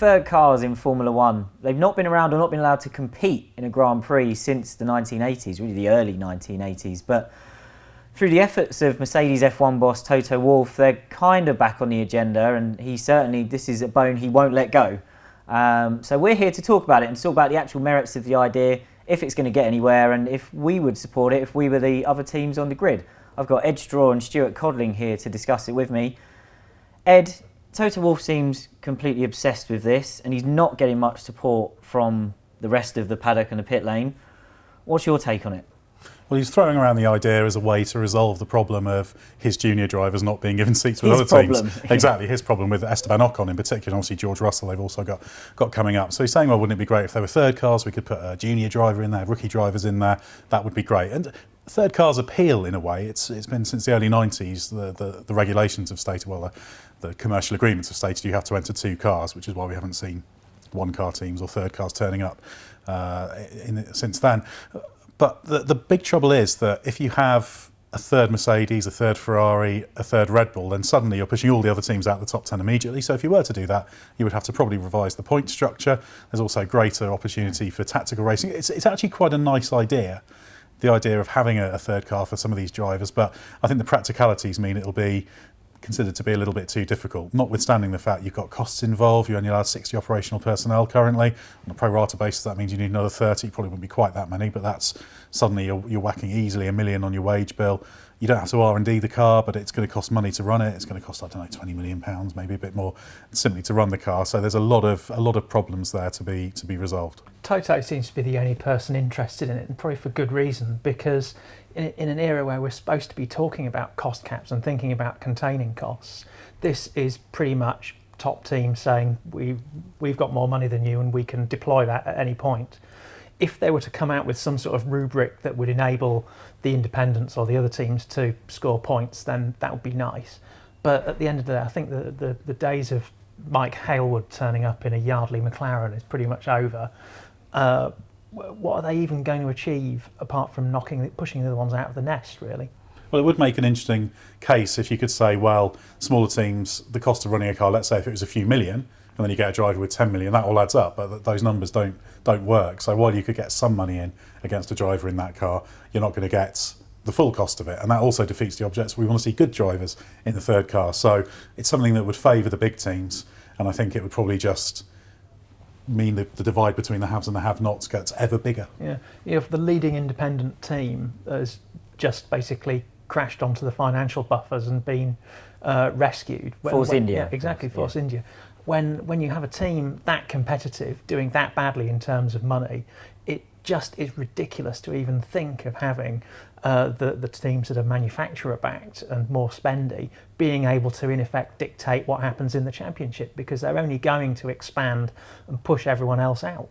third cars in Formula One, they've not been around or not been allowed to compete in a Grand Prix since the 1980s, really the early 1980s. But through the efforts of Mercedes F1 boss Toto Wolff, they're kind of back on the agenda, and this is a bone he won't let go. So we're here to talk about it and talk about the actual merits of the idea, if it's going to get anywhere, and if we would support it if we were the other teams on the grid. I've got Ed Straw and Stuart Codling here to discuss it with me. Ed, Toto Wolff seems completely obsessed with this, and he's not getting much support from the rest of the paddock and the pit lane. What's your take on it? Well, he's throwing around the idea as a way to resolve the problem of his junior drivers not being given seats with other teams. Exactly, his problem with Esteban Ocon in particular, and obviously George Russell they've also got coming up. So he's saying, well, wouldn't it be great if there were third cars, we could put a junior driver in there, rookie drivers in there, that would be great. And third cars appeal in a way. It's been since the early 90s, the regulations have stated, well, the commercial agreements have stated you have to enter two cars, which is why we haven't seen one car teams or third cars turning up since then. But the big trouble is that if you have a third Mercedes, a third Ferrari, a third Red Bull, then suddenly you're pushing all the other teams out the top 10 immediately. So if you were to do that, you would have to probably revise the point structure. There's also greater opportunity for tactical racing. It's actually quite a nice idea, the idea of having a third car for some of these drivers. But I think the practicalities mean it'll be considered to be a little bit too difficult, notwithstanding the fact you've got costs involved. You're only allowed 60 operational personnel currently. On a pro rata basis, that means you need another 30. Probably wouldn't be quite that many, but that's suddenly you're whacking easily $1 million on your wage bill. You don't have to R&D the car, but it's going to cost money to run it. It's going to cost, I don't know, £20 million, maybe a bit more, simply to run the car. So there's a lot of problems there to be resolved. Toto seems to be the only person interested in it, and probably for good reason, because in an era where we're supposed to be talking about cost caps and thinking about containing costs, this is pretty much top team saying we've got more money than you and we can deploy that at any point. If they were to come out with some sort of rubric that would enable the independents or the other teams to score points, then that would be nice. But at the end of the day, I think the days of Mike Hailwood turning up in a Yardley McLaren is pretty much over. What are they even going to achieve apart from pushing the other ones out of the nest, really? Well, it would make an interesting case if you could say, well, smaller teams, the cost of running a car, let's say if it was a few million, and then you get a driver with 10 million, that all adds up, but those numbers don't work. So while you could get some money in against a driver in that car, you're not going to get the full cost of it, and that also defeats the objects. We want to see good drivers in the third car. So it's something that would favour the big teams, and I think it would probably just mean that the divide between the haves and the have-nots gets ever bigger. Yeah, if the leading independent team has just basically crashed onto the financial buffers and been rescued. Force India. Yeah, exactly, Force India. When you have a team that competitive doing that badly in terms of money, it just is ridiculous to even think of having the teams that are manufacturer-backed and more spendy being able to, in effect, dictate what happens in the championship, because they're only going to expand and push everyone else out.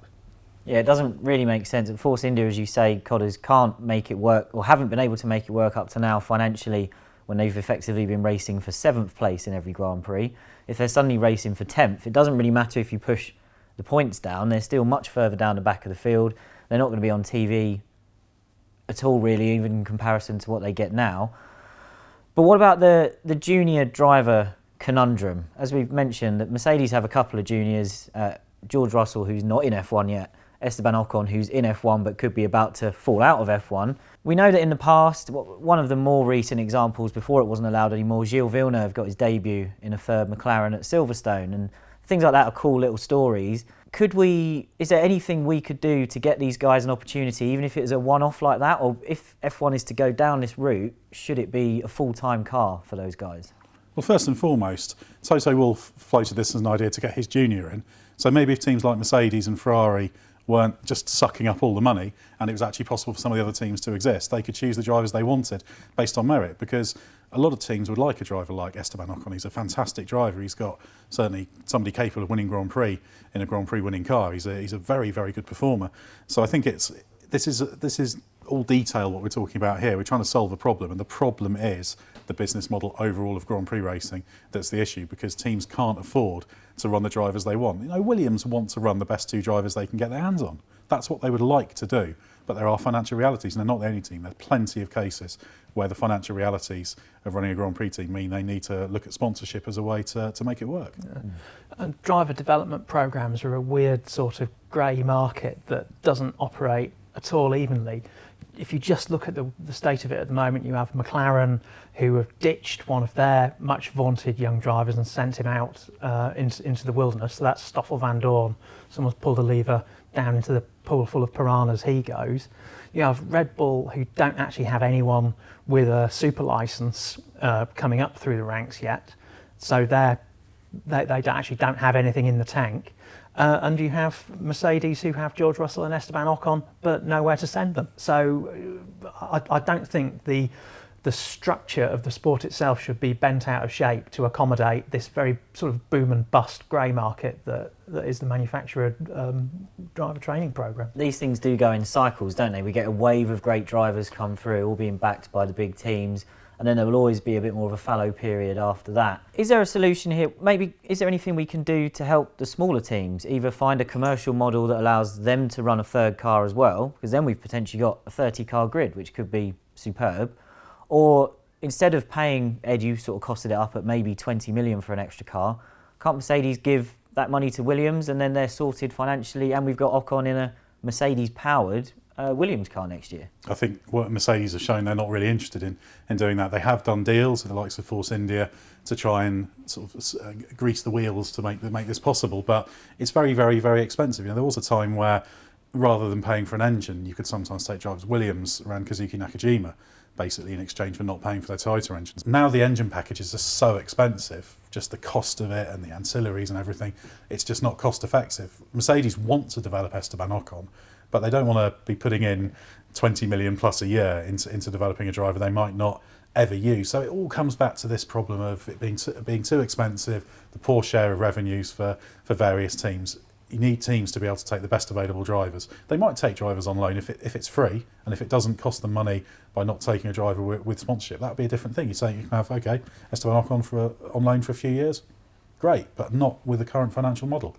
Yeah, it doesn't really make sense. And Force India, as you say, Codders can't make it work, or haven't been able to make it work up to now financially, when they've effectively been racing for 7th place in every Grand Prix. If they're suddenly racing for 10th, it doesn't really matter if you push the points down. They're still much further down the back of the field. They're not going to be on TV at all, really, even in comparison to what they get now. But what about the junior driver conundrum? As we've mentioned, that Mercedes have a couple of juniors, George Russell, who's not in F1 yet, Esteban Ocon, who's in F1 but could be about to fall out of F1. We know that in the past, one of the more recent examples before it wasn't allowed anymore, Gilles Villeneuve got his debut in a third McLaren at Silverstone, and things like that are cool little stories. Is there anything we could do to get these guys an opportunity, even if it is a one-off like that, or if F1 is to go down this route, should it be a full-time car for those guys? Well, first and foremost, Toto Wolff floated this as an idea to get his junior in. So maybe if teams like Mercedes and Ferrari weren't just sucking up all the money and it was actually possible for some of the other teams to exist, they could choose the drivers they wanted based on merit, because a lot of teams would like a driver like Esteban Ocon. He's a fantastic driver. He's got certainly somebody capable of winning Grand Prix in a Grand Prix winning car. He's a very, very good performer. So I think this is all detail what we're talking about here. We're trying to solve a problem, and the problem is the business model overall of Grand Prix racing. That's the issue, because teams can't afford to run the drivers they want. Williams want to run the best two drivers they can get their hands on. That's what they would like to do. but there are financial realities, and they're not the only team. There are plenty of cases where the financial realities of running a Grand Prix team mean they need to look at sponsorship as a way to make it work. Yeah. And driver development programs are a weird sort of grey market that doesn't operate at all evenly. If you just look at the state of it at the moment, you have McLaren, who have ditched one of their much vaunted young drivers and sent him out into the wilderness. So that's Stoffel van Dorn. Someone's pulled a lever down into the pool full of piranhas, he goes. You have Red Bull, who don't actually have anyone with a super license coming up through the ranks yet. So they actually don't have anything in the tank. And you have Mercedes, who have George Russell and Esteban Ocon, but nowhere to send them. So I don't think the structure of the sport itself should be bent out of shape to accommodate this very sort of boom and bust grey market that is the manufacturer driver training program. These things do go in cycles, don't they? We get a wave of great drivers come through, all being backed by the big teams, and then there will always be a bit more of a fallow period after that. Is there a solution here? Maybe, is there anything we can do to help the smaller teams either find a commercial model that allows them to run a third car as well? Because then we've potentially got a 30-car grid, which could be superb. Or instead of paying, Ed, you sort of costed it up at maybe 20 million for an extra car, can't Mercedes give that money to Williams and then they're sorted financially, and we've got Ocon in a Mercedes-powered Williams car next year? I think what Mercedes have shown, they're not really interested in doing that. They have done deals with the likes of Force India to try and sort of grease the wheels to make this possible, but it's very, very, very expensive. You know, there was a time where rather than paying for an engine, you could sometimes take drivers. Williams around Kazuki Nakajima, basically in exchange for not paying for their Toyota engines. Now the engine packages are so expensive, just the cost of it and the ancillaries and everything, it's just not cost effective. Mercedes want to develop Esteban Ocon, but they don't want to be putting in 20 million plus a year into developing a driver they might not ever use. So it all comes back to this problem of it being too expensive, the poor share of revenues for various teams. You need teams to be able to take the best available drivers. They might take drivers on loan if it's free, and if it doesn't cost them money by not taking a driver with sponsorship, that would be a different thing. You say you can have, okay, Esteban Ocon on loan for a few years, great, but not with the current financial model.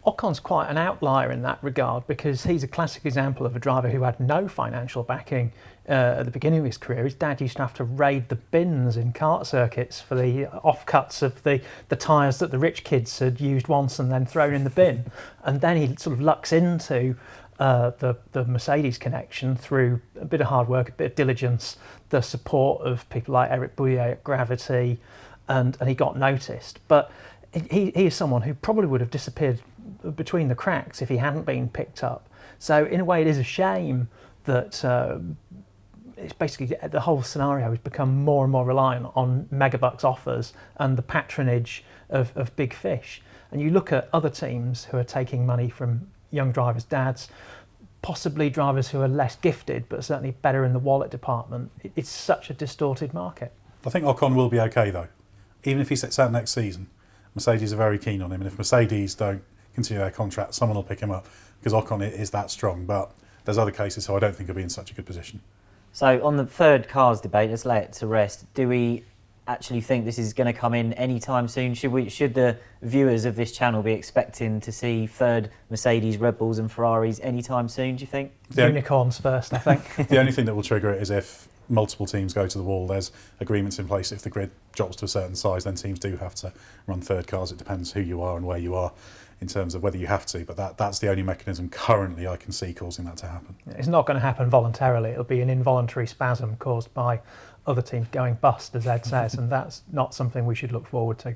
Ocon's quite an outlier in that regard, because he's a classic example of a driver who had no financial backing at the beginning of his career. His dad used to have to raid the bins in kart circuits for the offcuts of the tyres that the rich kids had used once and then thrown in the bin. And then he sort of lucks into the Mercedes connection through a bit of hard work, a bit of diligence, the support of people like Eric Bouillet at Gravity, and he got noticed. But he is someone who probably would have disappeared between the cracks if he hadn't been picked up. So in a way, it is a shame that it's basically the whole scenario has become more and more reliant on megabucks offers and the patronage of big fish. And you look at other teams who are taking money from young drivers' dads, possibly drivers who are less gifted, but certainly better in the wallet department. It's such a distorted market. I think Ocon will be okay though. Even if he sits out next season, Mercedes are very keen on him, and if Mercedes don't continue their contract, someone will pick him up, because Ocon is that strong. But there's other cases, so I don't think he'll be in such a good position. So on the third cars debate, let's lay it to rest. Do we actually think this is going to come in anytime soon? Should the viewers of this channel be expecting to see third Mercedes, Red Bulls and Ferraris anytime soon, do you think? Unicorns first, I think. The only thing that will trigger it is if multiple teams go to the wall. There's agreements in place. If the grid drops to a certain size, then teams do have to run third cars. It depends who you are and where you are in terms of whether you have to, but that's the only mechanism currently I can see causing that to happen. It's not going to happen voluntarily. It'll be an involuntary spasm caused by other teams going bust, as Ed says, and that's not something we should look forward to.